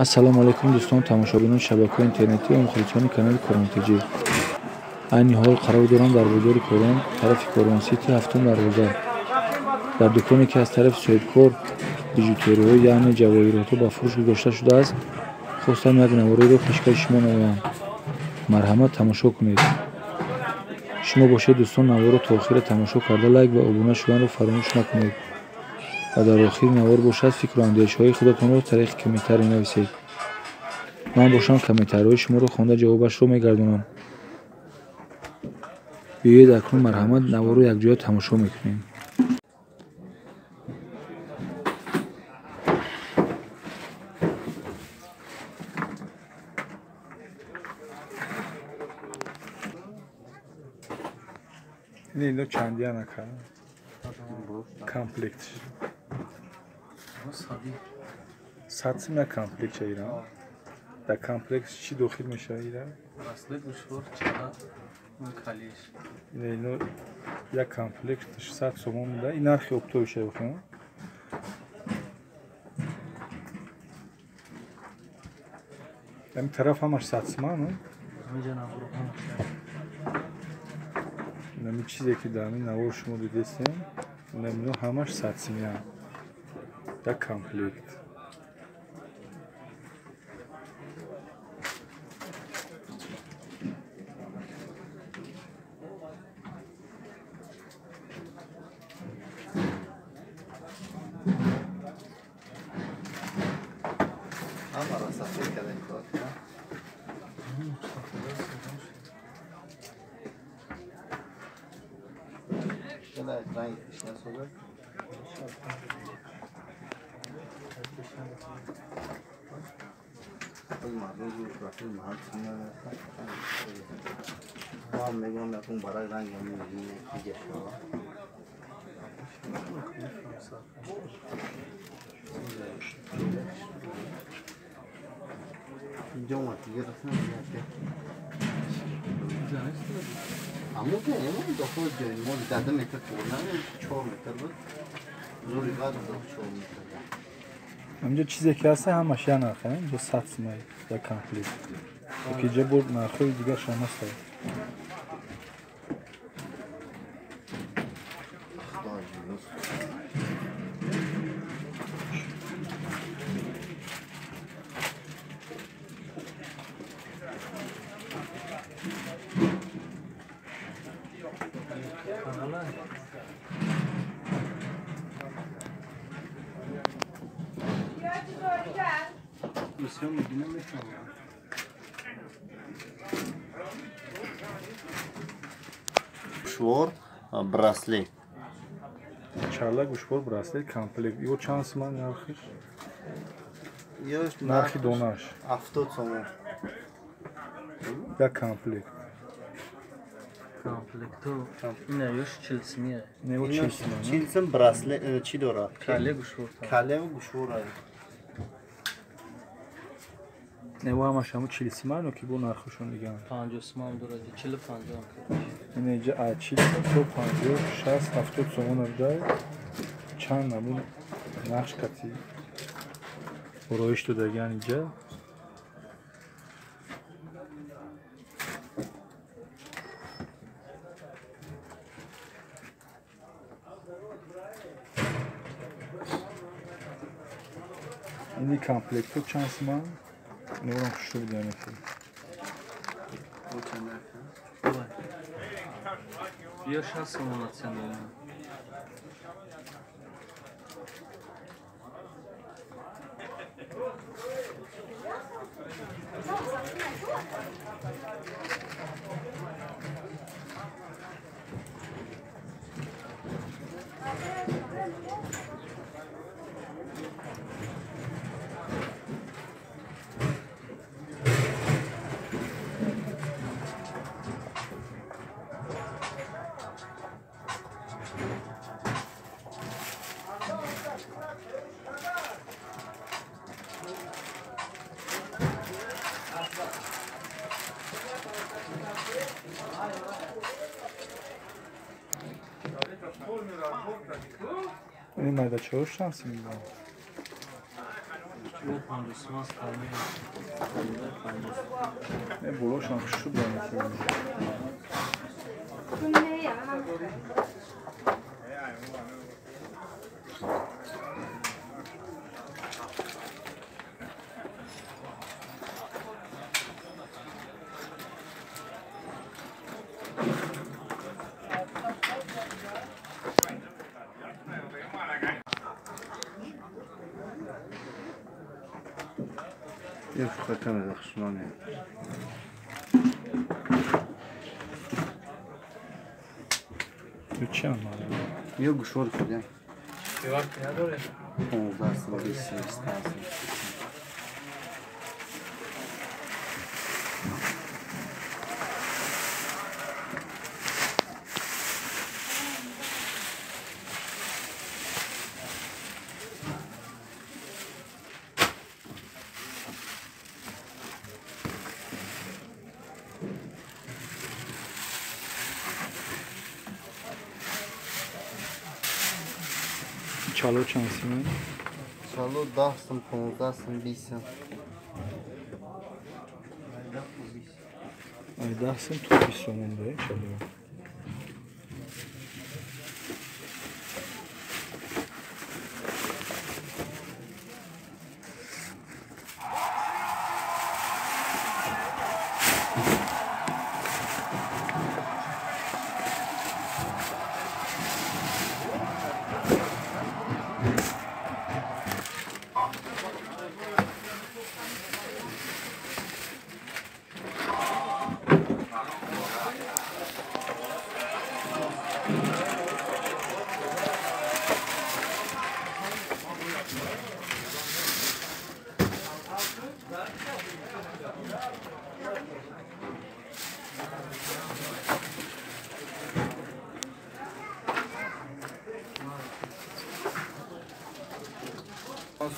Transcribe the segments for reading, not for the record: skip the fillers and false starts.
ассалому алайкум дӯстон тамошобинони шабакаҳои интернетӣ ва мухлисони канали Коронтиҷи. айни ҳол қарор дорам дар бозори Корон тарафи Коронсити ҳафтум дарвоза дар дуконе ки аз тарафи соҳибкор бижутериҳо яъне ҷавоҳиротҳо ба фурӯш гузошта шудааст хостам як навораеро пешкаши шумо намоям. марҳамат тамошо кунед. шумо бошед дӯстон навораро то охира тамошо карда лайк ва обуна шуданро фаромӯш накунед ва дар охири навор бошад фикру андешҳои худатонро тариқи комментарӣ нависед. ман бошам комментариҳои шуморо хонда ҷавобашро мегардонам. биёед акнун марҳамат наворро якҷоя тамошо мекунем. Neydi o kendi anaka? Komplekt. Satsım ne komplekt şeyler? Da komplekt çi dokhil میشه ایران؟ اصلا گوشوار چرا کالیش؟ Neydi o ya komplekt sat somon این نرخ اکتبر شه بخون. این طرف همش satsma mı? همینجا نبرو هم. نمی چیزی که دارم نوار شما دیدیم نمی‌دونم همش satsma یا komplekt. Ama ki ne dokuz gün mol dadı metre tuğla ne çoğu metre bu zor ibadet çoğu metre. همینجا چیزی که هست همش یا نرخه اینجا satsma یا komplekt. که بود نرخه دیگه شما است. بسیار می‌بینم می‌فهمم. Şuor braslet. Çarla guşbol braslet komplekt. Yo çansman narxış. Yoş Narxi donaş. Haftot somon. Ya komplekt. Komplekto. Ne yoş çilsmiye. Ne o çilsin? Çilsin braslet çi dora. Kale guşvor. Kale ve guşvor ay. Ne o ama şamı çilsin var mı ki bu narxışın digan? 50 سوم دورادی 40 50 اینجا آچیل تو 50 60 70 somon orada çan bu naqsh qati. Oroyish to degan اینجا این komplekto chansman نورم خوشو بدم که بیا 60 سوم atsan این مایده چهار شانسی میدونم Yok paylaşmaz kalmıyor. Paylaşmaz. بلوش هم شو دانه Yok şu kaçan edek şuna ne? چه هم Yok şor filan. Cevap ne doğru? 15 20 istersen. چالو چند سیمه Çalo 10'sın, 15'sın, 20'sın. ay dahsın top istiyorum be çalo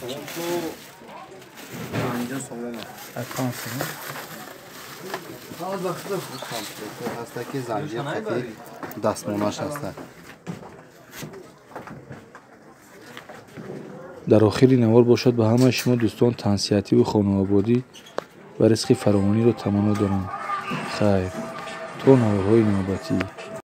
Sonra şu anca soğuma. اکان سیمه Az baxdı bu komplekte. Hastaki zancir xəti dasmonaş hasta. در آخر این نوار باشد به همه شما دوستان تنصیحاتی و خانوادگی و رزق فراوانی را تمنا دارم خیر تا نوارهای نوبتی